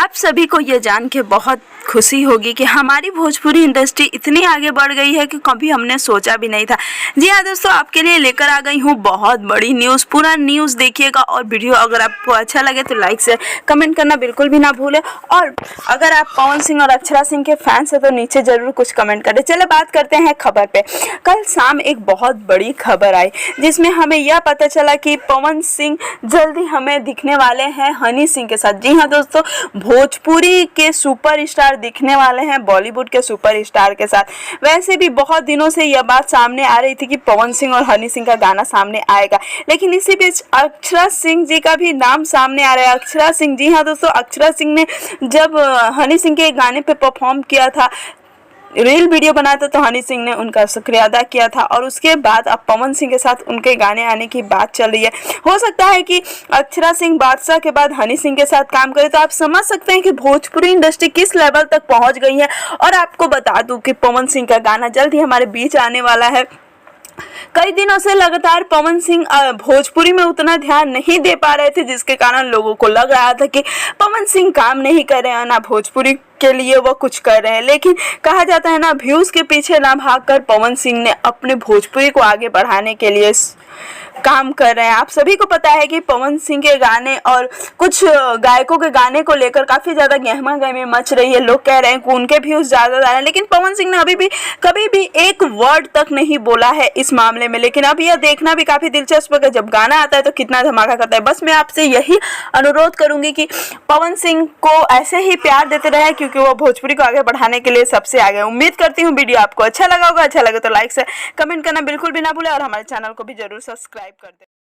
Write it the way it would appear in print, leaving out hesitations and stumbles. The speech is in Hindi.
आप सभी को ये जान के बहुत खुशी होगी कि हमारी भोजपुरी इंडस्ट्री इतनी आगे बढ़ गई है कि कभी हमने सोचा भी नहीं था। जी हाँ दोस्तों, आपके लिए लेकर आ गई हूँ बहुत बड़ी न्यूज़। पूरा न्यूज़ देखिएगा और वीडियो अगर आपको अच्छा लगे तो लाइक से कमेंट करना बिल्कुल भी ना भूलें। और अगर आप पवन सिंह और अक्षरा सिंह के फैंस हैं तो नीचे ज़रूर कुछ कमेंट करें। चले बात करते हैं खबर पे। कल शाम एक बहुत बड़ी खबर आई जिसमें हमें यह पता चला कि पवन सिंह जल्दी हमें दिखने वाले हैं हनी सिंह के साथ। जी हाँ दोस्तों, भोजपुरी के सुपरस्टार दिखने वाले हैं बॉलीवुड के सुपरस्टार के साथ। वैसे भी बहुत दिनों से यह बात सामने आ रही थी कि पवन सिंह और हनी सिंह का गाना सामने आएगा, लेकिन इसी बीच अक्षरा सिंह जी का भी नाम सामने आ रहा है। अक्षरा सिंह, जी हाँ दोस्तों, अक्षरा सिंह ने जब हनी सिंह के गाने पे परफॉर्म किया था, रील वीडियो बनाया था, तो हनी सिंह ने उनका शुक्रिया अदा किया था और उसके बाद अब पवन सिंह के साथ उनके गाने आने की बात चल रही है। हो सकता है कि अक्षरा सिंह बादशाह के बाद हनी सिंह के साथ काम करे, तो आप समझ सकते हैं कि भोजपुरी इंडस्ट्री किस लेवल तक पहुंच गई है। और आपको बता दूं कि पवन सिंह का गाना जल्द ही हमारे बीच आने वाला है। कई दिनों से लगातार पवन सिंह भोजपुरी में उतना ध्यान नहीं दे पा रहे थे, जिसके कारण लोगों को लग रहा था कि पवन सिंह काम नहीं कर रहे हैं, ना भोजपुरी के लिए वो कुछ कर रहे हैं। लेकिन कहा जाता है ना, व्यूज के पीछे ना भागकर पवन सिंह ने अपने भोजपुरी को आगे बढ़ाने के लिए काम कर रहे हैं। आप सभी को पता है कि पवन सिंह के गाने और कुछ गायकों के गाने को लेकर काफ़ी ज़्यादा गहमा-गहमी मच रही है। लोग कह रहे हैं कि उनके व्यूज़ ज़्यादा आ रहे हैं, लेकिन पवन सिंह ने अभी भी कभी भी एक वर्ड तक नहीं बोला है इस मामले में। लेकिन अब यह देखना भी काफ़ी दिलचस्प है कि जब गाना आता है तो कितना धमाका करता है। बस मैं आपसे यही अनुरोध करूँगी कि पवन सिंह को ऐसे ही प्यार देते रहे, क्योंकि वो भोजपुरी को आगे बढ़ाने के लिए सबसे आगे। उम्मीद करती हूँ वीडियो आपको अच्छा लगा होगा। अच्छा लगे तो लाइक से कमेंट करना बिल्कुल भी ना भूलें और हमारे चैनल को भी जरूर सब्सक्राइब कर दें।